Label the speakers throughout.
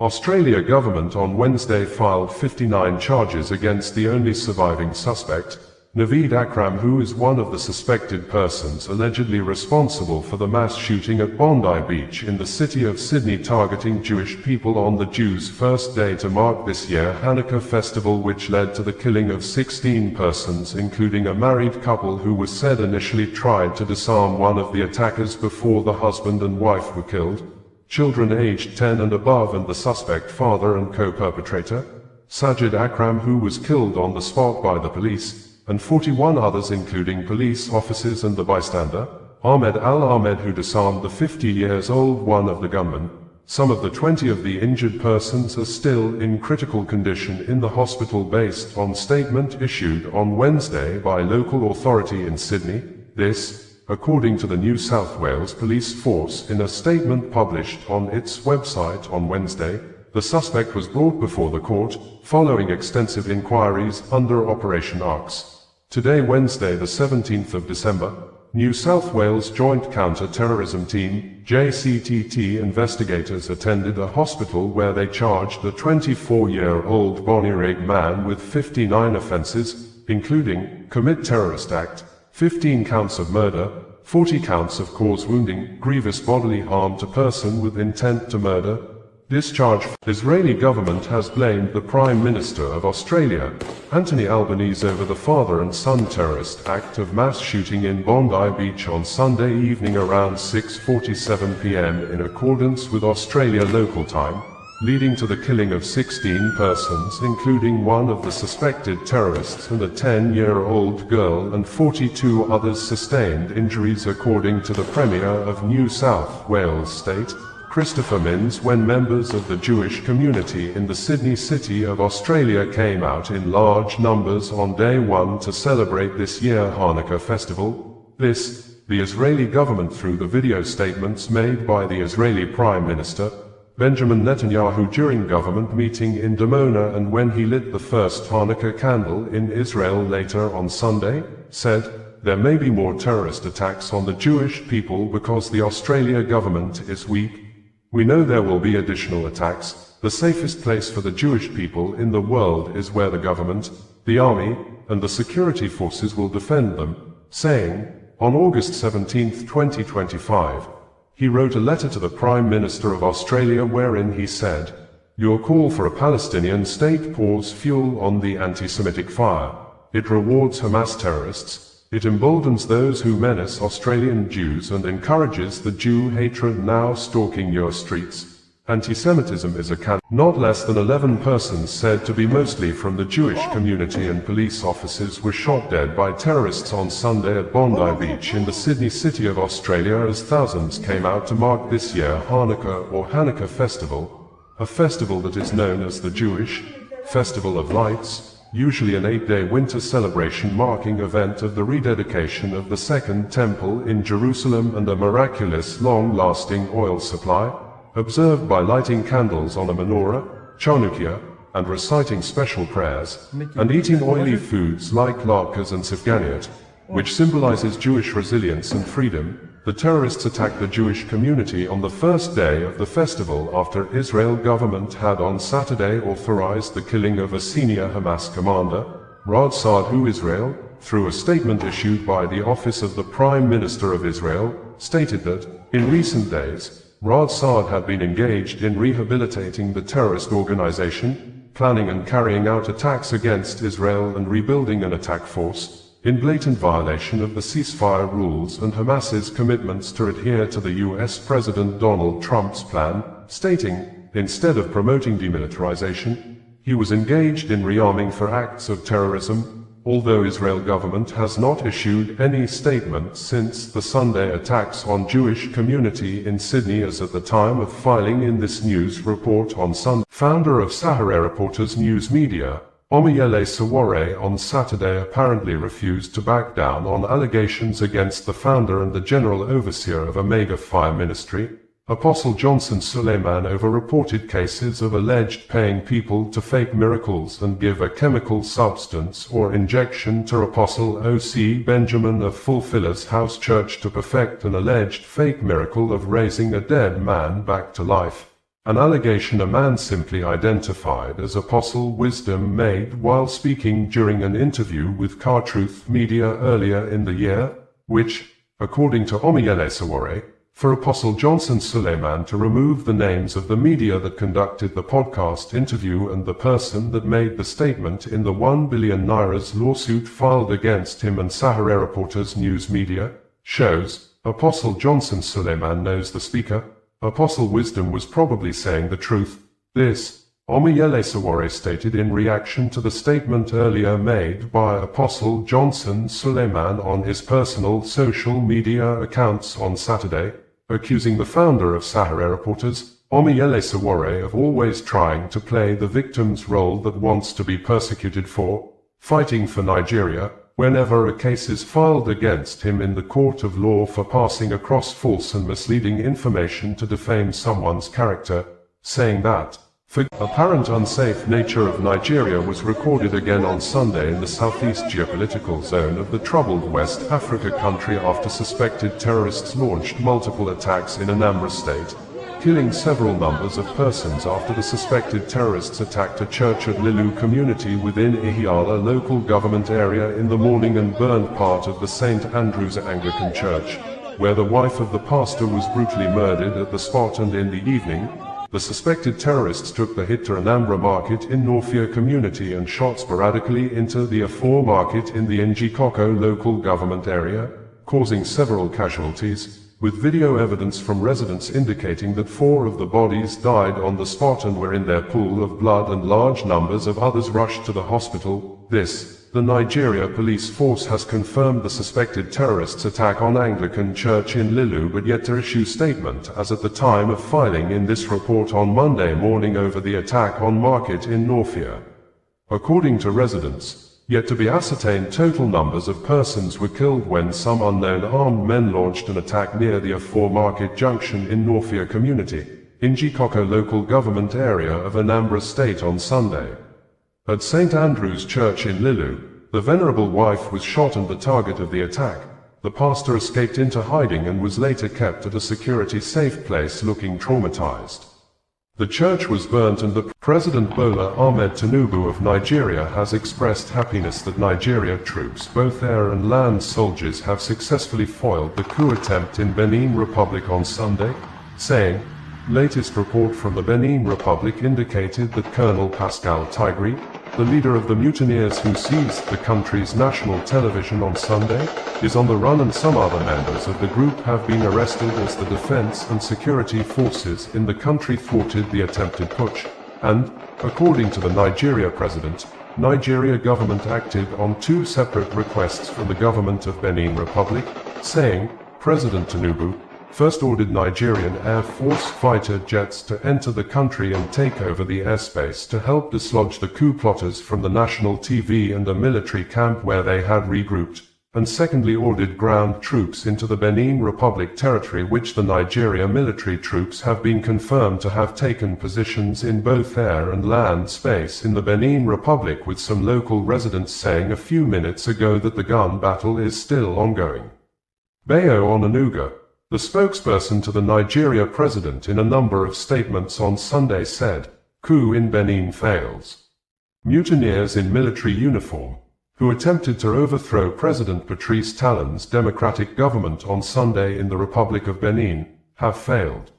Speaker 1: Australia government on Wednesday filed 59 charges against the only surviving suspect, Naveed Akram, who is one of the suspected persons allegedly responsible for the mass shooting at Bondi Beach in the city of Sydney targeting Jewish people on the Jews' first day to mark this year's Hanukkah festival, which led to the killing of 16 persons, including a married couple who was said initially tried to disarm one of the attackers before the husband and wife were killed, children aged 10 and above, and the suspect father and co-perpetrator, Sajid Akram, who was killed on the spot by the police, and 41 others including police officers and the bystander, Ahmed Al-Ahmed, who disarmed the 50-year-old one of the gunmen. Some of the 20 of the injured persons are still in critical condition in the hospital based on statement issued on Wednesday by local authority in Sydney. This, according to the New South Wales Police Force in a statement published on its website on Wednesday. The suspect was brought before the court, following extensive inquiries under Operation Arcs. Today, Wednesday the 17th of December, New South Wales Joint Counter-Terrorism Team, JCTT investigators attended a hospital where they charged a 24-year-old Bondi man with 59 offences, including commit terrorist act, 15 counts of murder, 40 counts of cause wounding, grievous bodily harm to person with intent to murder, discharge. Israeli government has blamed the Prime Minister of Australia, Anthony Albanese, over the father and son terrorist act of mass shooting in Bondi Beach on Sunday evening around 6:47 p.m. in accordance with Australia local time, leading to the killing of 16 persons, including one of the suspected terrorists and a 10-year-old girl, and 42 others sustained injuries, according to the Premier of New South Wales State, Christopher Minns, when members of the Jewish community in the Sydney City of Australia came out in large numbers on day one to celebrate this year's Hanukkah festival. This, the Israeli government, through the video statements made by the Israeli Prime Minister, Benjamin Netanyahu, during government meeting in Dimona and when he lit the first Hanukkah candle in Israel later on Sunday, said, "There may be more terrorist attacks on the Jewish people because the Australia government is weak. We know there will be additional attacks. The safest place for the Jewish people in the world is where the government, the army, and the security forces will defend them," saying, on August 17, 2025, he wrote a letter to the Prime Minister of Australia wherein he said, "Your call for a Palestinian state pours fuel on the anti-Semitic fire. It rewards Hamas terrorists. It emboldens those who menace Australian Jews and encourages the Jew hatred now stalking your streets. Anti-Semitism is a can." Not less than 11 persons, said to be mostly from the Jewish community and police officers, were shot dead by terrorists on Sunday at Bondi Beach in the Sydney City of Australia as thousands came out to mark this year's Hanukkah or Hanukkah festival, a festival that is known as the Jewish Festival of Lights, usually an 8-day winter celebration marking event of the rededication of the Second Temple in Jerusalem and a miraculous long-lasting oil supply, observed by lighting candles on a menorah, Chanukah, and reciting special prayers, and eating oily foods like latkes and sifganiyot, which symbolizes Jewish resilience and freedom. The terrorists attacked the Jewish community on the first day of the festival after Israel government had on Saturday authorized the killing of a senior Hamas commander, Rad Saad, who Israel, through a statement issued by the Office of the Prime Minister of Israel, stated that, in recent days, Rad Saad had been engaged in rehabilitating the terrorist organization, planning and carrying out attacks against Israel and rebuilding an attack force, in blatant violation of the ceasefire rules and Hamas's commitments to adhere to the US President Donald Trump's plan, stating, instead of promoting demilitarization, he was engaged in rearming for acts of terrorism. Although Israel government has not issued any statement since the Sunday attacks on Jewish community in Sydney as at the time of filing in this news report on Sunday. Founder of Sowore Reporters News Media, Omoyele Sowore, on Saturday apparently refused to back down on allegations against the founder and the general overseer of a mega fire ministry, Apostle Johnson Suleiman, over reported cases of alleged paying people to fake miracles and give a chemical substance or injection to Apostle O.C. Benjamin of Fulfiller's House Church to perfect an alleged fake miracle of raising a dead man back to life. an allegation a man simply identified as Apostle Wisdom made while speaking during an interview with Truth Media earlier in the year, which, according to Sowore, for Apostle Johnson Suleiman to remove the names of the media that conducted the podcast interview and the person that made the statement in the 1 billion naira's lawsuit filed against him and Sowore Reporters News Media, shows, Apostle Johnson Suleiman knows the speaker, Apostle Wisdom was probably saying the truth. This, Sowore stated in reaction to the statement earlier made by Apostle Johnson Suleiman on his personal social media accounts on Saturday, accusing the founder of Sowore Reporters, Sowore, of always trying to play the victim's role that wants to be persecuted for fighting for Nigeria, whenever a case is filed against him in the court of law for passing across false and misleading information to defame someone's character, saying that the apparent unsafe nature of Nigeria was recorded again on Sunday in the southeast geopolitical zone of the troubled West Africa country after suspected terrorists launched multiple attacks in Anambra state, killing several numbers of persons after the suspected terrorists attacked a church at Lilu community within Ihiala local government area in the morning and burned part of the St. Andrew's Anglican Church, where the wife of the pastor was brutally murdered at the spot, and in the evening, the suspected terrorists took the hit to Anambra market in Nawfia community and shot sporadically into the Afore market in the Njikoko local government area, causing several casualties, with video evidence from residents indicating that 4 of the bodies died on the spot and were in their pool of blood, and large numbers of others rushed to the hospital. The Nigeria police force has confirmed the suspected terrorists' attack on Anglican Church in Lilu, but yet to issue statement as at the time of filing in this report on Monday morning over the attack on market in Nawfia. According to residents, yet to be ascertained total numbers of persons were killed when some unknown armed men launched an attack near the Afore Market Junction in Nawfia community, Njikoko local government area of Anambra state on Sunday. At St. Andrew's Church in Lilu, the venerable wife was shot and the target of the attack. The pastor escaped into hiding and was later kept at a security safe place looking traumatized. The church was burnt, and the President Bola Ahmed Tinubu of Nigeria has expressed happiness that Nigeria troops, both air and land soldiers, have successfully foiled the coup attempt in Benin Republic on Sunday, saying, latest report from the Benin Republic indicated that Colonel Pascal Tigri, the leader of the mutineers who seized the country's national television on Sunday, is on the run, and some other members of the group have been arrested as the defense and security forces in the country thwarted the attempted putsch. And, according to the Nigeria president, Nigeria government acted on 2 separate requests from the government of Benin Republic, saying, President Tinubu first ordered Nigerian Air Force fighter jets to enter the country and take over the airspace to help dislodge the coup plotters from the national TV and a military camp where they had regrouped, and secondly ordered ground troops into the Benin Republic territory, which the Nigeria military troops have been confirmed to have taken positions in both air and land space in the Benin Republic, with some local residents saying a few minutes ago that the gun battle is still ongoing. Bayo Onanuga, the spokesperson to the Nigeria president, in a number of statements on Sunday said, coup in Benin fails. Mutineers in military uniform, who attempted to overthrow President Patrice Talon's democratic government on Sunday in the Republic of Benin, have failed.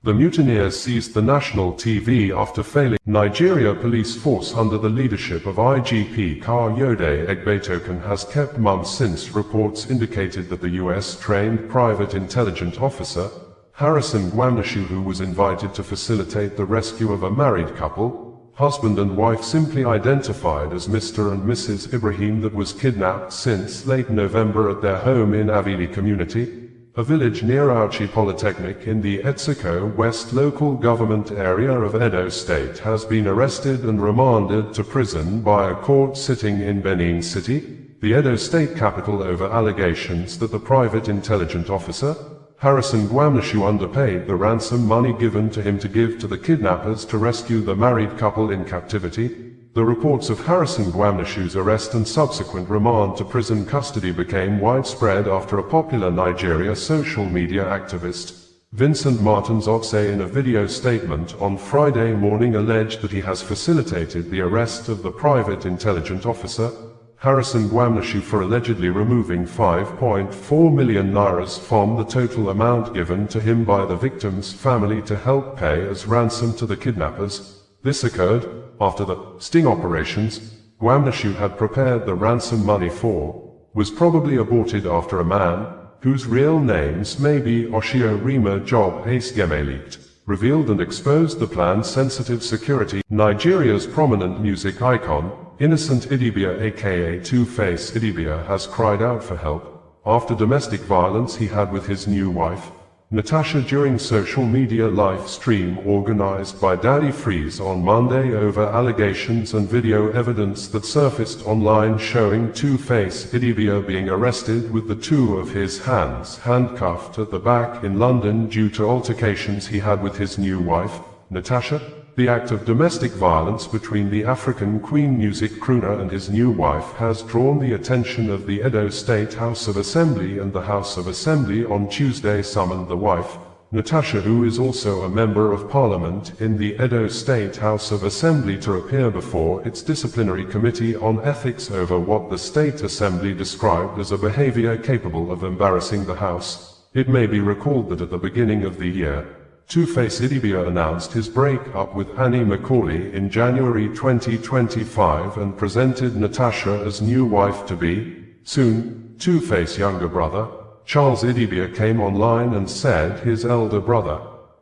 Speaker 1: The mutineers seized the national TV after failing. Nigeria police force under the leadership of IGP Kayode Egbetoken has kept mum since reports indicated that the US-trained private intelligence officer, Harrison Gwamnashu, who was invited to facilitate the rescue of a married couple, husband and wife simply identified as Mr. and Mrs. Ibrahim, that was kidnapped since late November at their home in Avili community, a village near Auchi Polytechnic in the Etsiko West local government area of Edo State, has been arrested and remanded to prison by a court sitting in Benin City, the Edo State capital, over allegations that the private intelligence officer, Harrison Gwamnashu, underpaid the ransom money given to him to give to the kidnappers to rescue the married couple in captivity. The reports of Harrison Gwamnashu's arrest and subsequent remand to prison custody became widespread after a popular Nigeria social media activist, Vincent Martins Oxay, in a video statement on Friday morning, alleged that he has facilitated the arrest of the private intelligence officer, Harrison Gwamnashu, for allegedly removing 5.4 million naira from the total amount given to him by the victim's family to help pay as ransom to the kidnappers. This occurred after the sting operations Gwamnashu had prepared the ransom money for was probably aborted after a man, whose real names may be Oshio Rima Job Asgeme, leaked, revealed and exposed the plan's sensitive security. Nigeria's prominent music icon, Innocent Idibia aka Two-Face Idibia, has cried out for help after domestic violence he had with his new wife, Natasha, during social media live stream organized by Daddy Freeze on Monday over allegations and video evidence that surfaced online showing Two-Face Idibia being arrested with the two of his hands handcuffed at the back in London due to altercations he had with his new wife, Natasha. The act of domestic violence between the African Queen music crooner and his new wife has drawn the attention of the Edo State House of Assembly, and the House of Assembly on Tuesday summoned the wife, Natasha, who is also a member of Parliament in the Edo State House of Assembly, to appear before its disciplinary committee on ethics over what the State Assembly described as a behavior capable of embarrassing the House. It may be recalled that at the beginning of the year, Two-Face Idibia announced his break-up with Annie Macaulay in January 2025 and presented Natasha as new wife-to-be. Soon, Two-Face younger brother, Charles Idibia, came online and said his elder brother,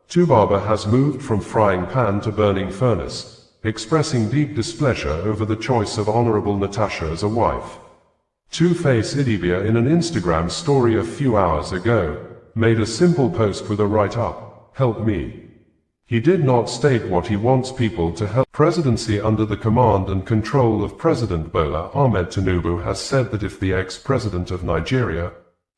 Speaker 1: Tubaba, has moved from frying pan to burning furnace, expressing deep displeasure over the choice of Honorable Natasha as a wife. Two-Face Idibia, in an Instagram story a few hours ago, made a simple post with a write-up, "Help me." He did not state what he wants people to help. Presidency under the command and control of President Bola Ahmed Tinubu has said that if the ex-president of Nigeria,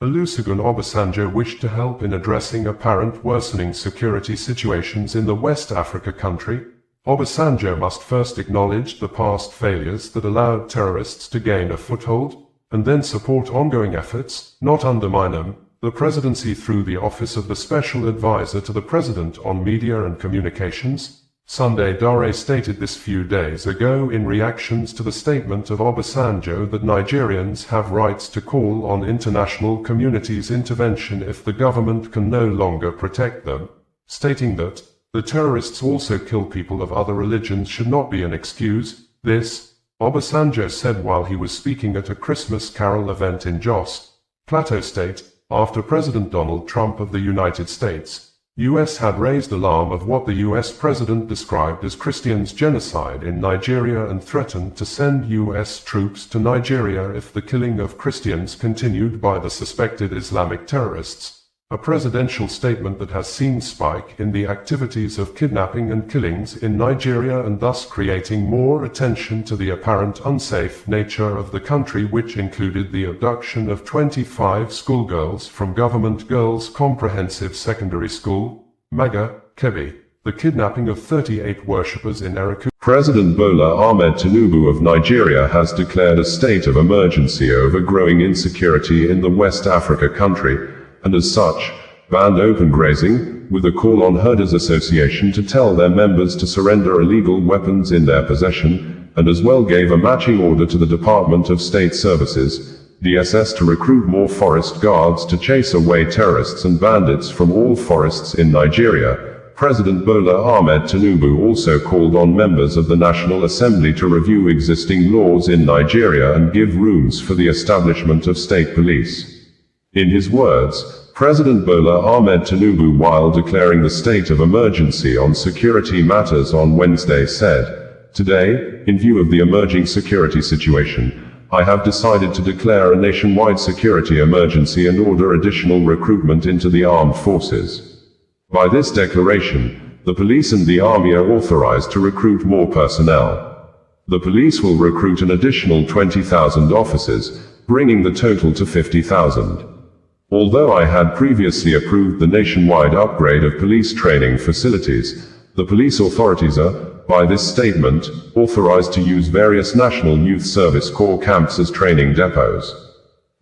Speaker 1: Olusegun Obasanjo, wished to help in addressing apparent worsening security situations in the West Africa country, Obasanjo must first acknowledge the past failures that allowed terrorists to gain a foothold, and then support ongoing efforts, not undermine them. The presidency, through the Office of the Special Advisor to the President on Media and Communications, Sunday Dare, stated this few days ago in reactions to the statement of Obasanjo that Nigerians have rights to call on international community's intervention if the government can no longer protect them, stating that the terrorists also kill people of other religions should not be an excuse. This, Obasanjo said while he was speaking at a Christmas carol event in Jos, Plateau State, after President Donald Trump of the United States, U.S. had raised alarm of what the U.S. president described as Christians' genocide in Nigeria and threatened to send U.S. troops to Nigeria if the killing of Christians continued by the suspected Islamic terrorists. A presidential statement that has seen spike in the activities of kidnapping and killings in Nigeria, and thus creating more attention to the apparent unsafe nature of the country, which included the abduction of 25 schoolgirls from Government Girls Comprehensive Secondary School, Maga, Kebbi, the kidnapping of 38 worshippers in Eruku. President Bola Ahmed Tinubu of Nigeria has declared a state of emergency over growing insecurity in the West Africa country, and as such, banned open grazing, with a call on Herders Association to tell their members to surrender illegal weapons in their possession, and as well gave a matching order to the Department of State Services, DSS, to recruit more forest guards to chase away terrorists and bandits from all forests in Nigeria. President Bola Ahmed Tinubu also called on members of the National Assembly to review existing laws in Nigeria and give rooms for the establishment of state police. In his words, President Bola Ahmed Tinubu, while declaring the state of emergency on security matters on Wednesday, said, "Today, in view of the emerging security situation, I have decided to declare a nationwide security emergency and order additional recruitment into the armed forces. By this declaration, the police and the army are authorized to recruit more personnel. The police will recruit an additional 20,000 officers, bringing the total to 50,000. Although I had previously approved the nationwide upgrade of police training facilities, the police authorities are, by this statement, authorized to use various National Youth Service Corps camps as training depots.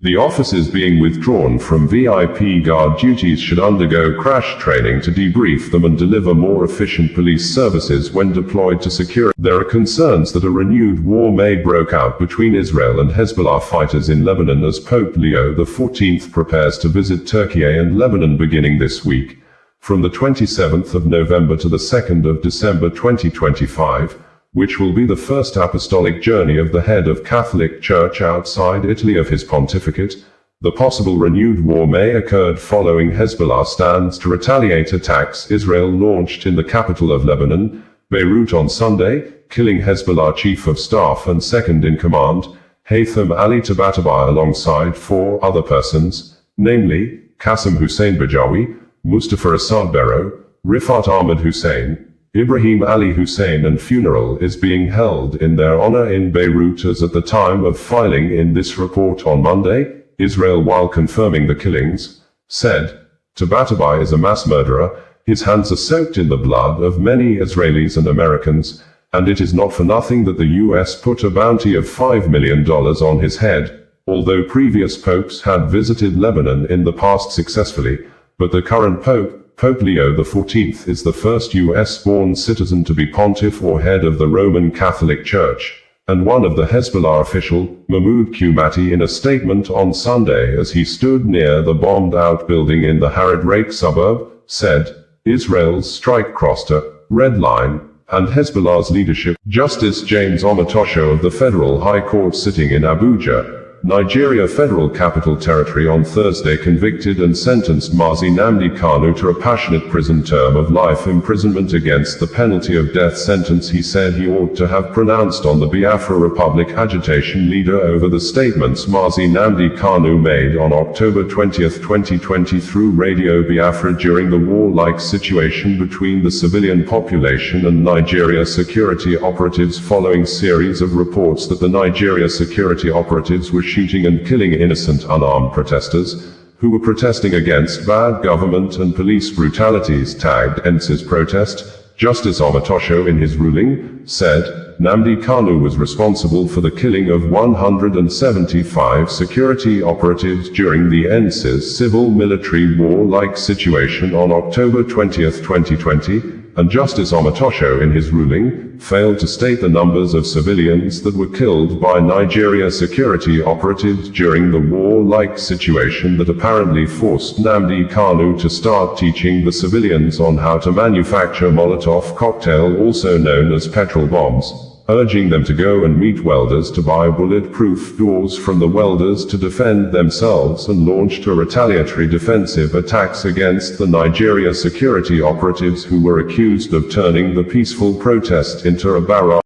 Speaker 1: The officers being withdrawn from VIP guard duties should undergo crash training to debrief them and deliver more efficient police services when deployed to secure. There are concerns that a renewed war may break out between Israel and Hezbollah fighters in Lebanon as Pope Leo XIV prepares to visit Turkey and Lebanon beginning this week. From the 27th of November to the 2nd of December 2025, which will be the first apostolic journey of the head of Catholic Church outside Italy of his pontificate. The possible renewed war may occur following Hezbollah stands to retaliate attacks Israel launched in the capital of Lebanon, Beirut on Sunday, killing Hezbollah chief of staff and second-in-command, Haytham Ali Tabatabai alongside 4 other persons, namely, Qassem Hussein Bajawi, Mustafa Assad Berro, Rifat Ahmed Hussein, Ibrahim Ali Hussein, and funeral is being held in their honor in Beirut as at the time of filing in this report on Monday, Israel, while confirming the killings, said, Tabatabai is a mass murderer, his hands are soaked in the blood of many Israelis and Americans, and it is not for nothing that the US put a bounty of $5 million on his head, although previous popes had visited Lebanon in the past successfully, but the current pope, Pope Leo XIV, is the first US-born citizen to be pontiff or head of the Roman Catholic Church, and one of the Hezbollah official, Mahmoud Qumati, in a statement on Sunday as he stood near the bombed-out building in the Harid Rake suburb, said, Israel's strike crossed a red line, and Hezbollah's leadership. Justice James Omotosho of the Federal High Court sitting in Abuja, Nigeria Federal Capital Territory on Thursday convicted and sentenced Mazi Nnamdi Kanu to a passionate prison term of life imprisonment against the penalty of death sentence he said he ought to have pronounced on the Biafra Republic agitation leader over the statements Mazi Nnamdi Kanu made on October 20, 2020 through Radio Biafra during the warlike situation between the civilian population and Nigeria security operatives following series of reports that the Nigeria security operatives were shooting and killing innocent unarmed protesters, who were protesting against bad government and police brutalities tagged Ensi's protest. Justice Omotosho in his ruling, said, Nnamdi Kanu was responsible for the killing of 175 security operatives during the NSIS civil-military war-like situation on October 20, 2020, and Justice Omotosho in his ruling, failed to state the numbers of civilians that were killed by Nigeria security operatives during the war-like situation that apparently forced Nnamdi Kanu to start teaching the civilians on how to manufacture Molotov cocktail, also known as petrol bombs, urging them to go and meet welders to buy bulletproof doors from the welders to defend themselves, and launched a retaliatory defensive attacks against the Nigeria security operatives who were accused of turning the peaceful protest into a barrage.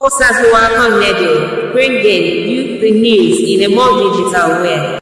Speaker 2: Bringing you the news in a more digital way.